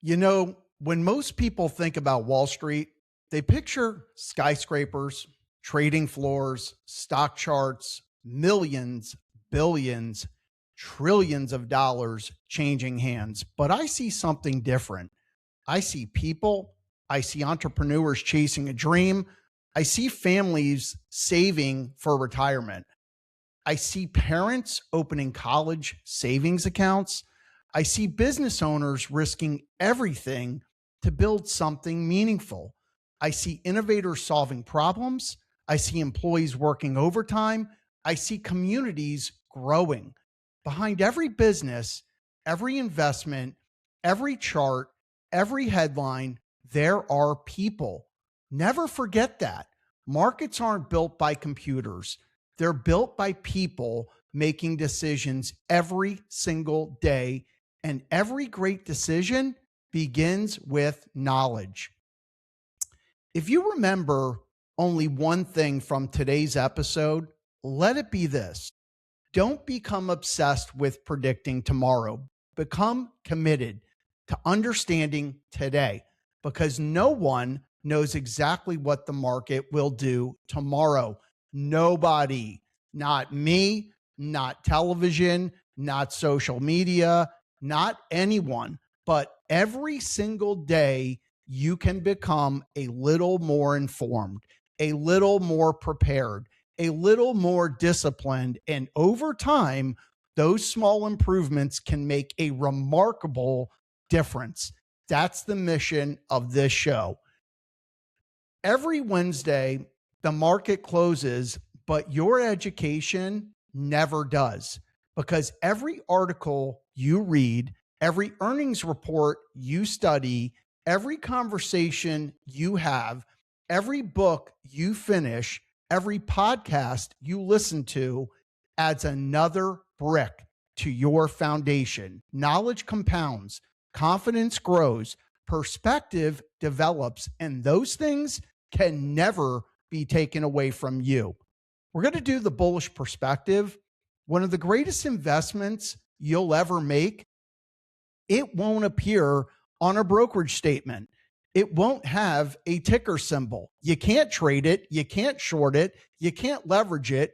When most people think about Wall Street, they picture skyscrapers, trading floors, stock charts, millions, billions, trillions of dollars changing hands. But I see something different. I see people, I see entrepreneurs chasing a dream, I see families saving for retirement. I see parents opening college savings accounts. I see business owners risking everything to build something meaningful. I see innovators solving problems. I see employees working overtime. I see communities growing. Behind every business, every investment, every chart, every headline, there are people. Never forget that. Markets aren't built by computers. They're built by people making decisions every single day. And every great decision begins with knowledge. If you remember only one thing from today's episode, let it be this. Don't become obsessed with predicting tomorrow. Become committed to understanding today, because no one knows exactly what the market will do tomorrow. Nobody, not me, not television, not social media, not anyone, but every single day you can become a little more informed, a little more prepared, a little more disciplined. And over time, those small improvements can make a remarkable difference. That's the mission of this show. Every Wednesday, the market closes, but your education never does, because every article you read, every earnings report you study, every conversation you have, every book you finish, every podcast you listen to adds another brick to your foundation. Knowledge compounds, confidence grows, perspective develops, and those things can never be taken away from you. We're going to do the bullish perspective. One of the greatest investments you'll ever make, it won't appear on a brokerage statement. It won't have a ticker symbol. You can't trade it. You can't short it. You can't leverage it.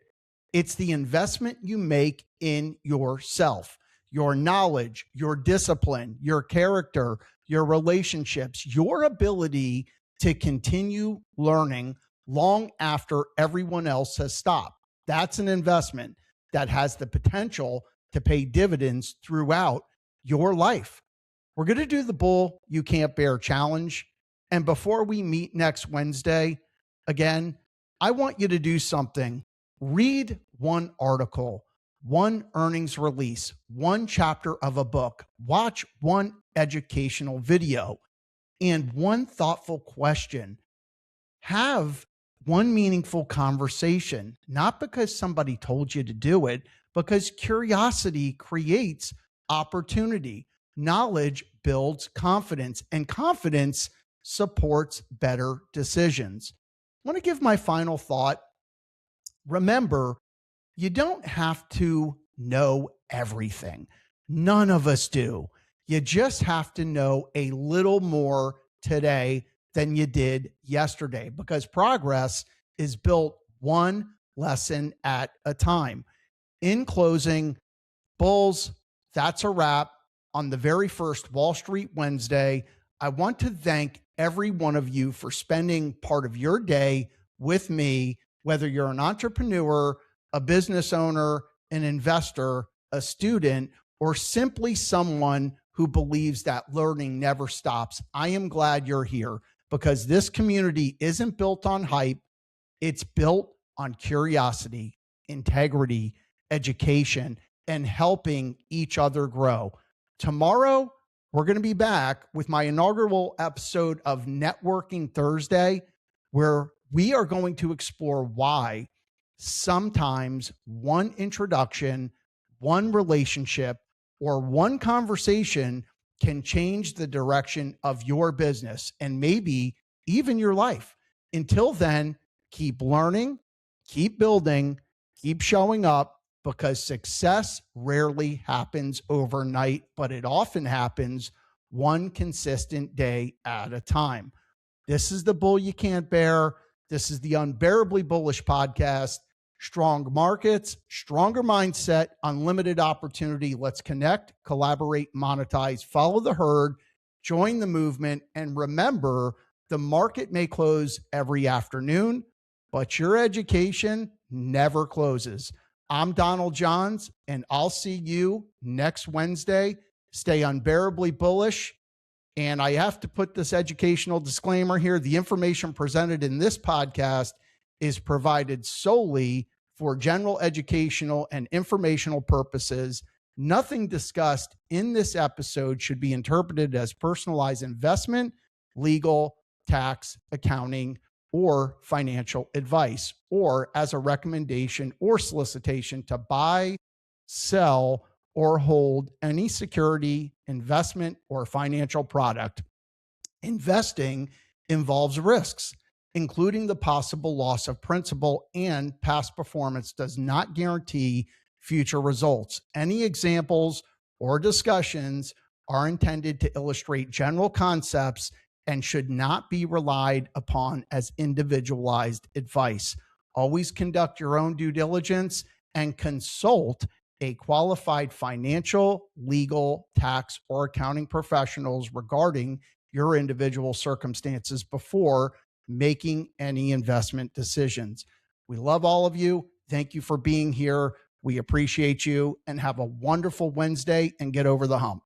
It's the investment you make in yourself, your knowledge, your discipline, your character, your relationships, your ability to continue learning long after everyone else has stopped. That's an investment that has the potential to pay dividends throughout your life. We're going to do the Bull You Can't Bear challenge. And before we meet next Wednesday, again, I want you to do something. Read one article, one earnings release, one chapter of a book, watch one educational video, and one thoughtful question. Have one meaningful conversation, not because somebody told you to do it, because curiosity creates opportunity. Knowledge builds confidence, and confidence supports better decisions. I want to give my final thought. Remember, you don't have to know everything. None of us do. You just have to know a little more today than you did yesterday, because progress is built one lesson at a time. In closing, Bulls, that's a wrap on the very first Wall Street Wednesday. I want to thank every one of you for spending part of your day with me, whether you're an entrepreneur, a business owner, an investor, a student, or simply someone who believes that learning never stops. I am glad you're here, because this community isn't built on hype. It's built on curiosity, integrity, education, and helping each other grow. Tomorrow, we're going to be back with my inaugural episode of Networking Thursday, where we are going to explore why sometimes one introduction, one relationship, or one conversation can change the direction of your business and maybe even your life. Until then, keep learning, keep building, keep showing up, because success rarely happens overnight, but it often happens one consistent day at a time. This is the bull you can't bear. This is the Unbearably Bullish Podcast. Strong markets, stronger mindset, unlimited opportunity. Let's connect, collaborate, monetize, follow the herd, join the movement, and remember, the market may close every afternoon, but your education never closes. I'm Donald Johns, and I'll see you next Wednesday. Stay unbearably bullish. And I have to put this educational disclaimer here. The information presented in this podcast is provided solely for general educational and informational purposes. Nothing discussed in this episode should be interpreted as personalized investment, legal, tax, accounting, or financial advice, or as a recommendation or solicitation to buy, sell, or hold any security, investment, or financial product. Investing involves risks, including the possible loss of principal, and past performance does not guarantee future results. Any examples or discussions are intended to illustrate general concepts and should not be relied upon as individualized advice. Always conduct your own due diligence and consult a qualified financial, legal, tax, or accounting professionals regarding your individual circumstances before making any investment decisions. We love all of you. Thank you for being here. We appreciate you, and have a wonderful Wednesday and get over the hump.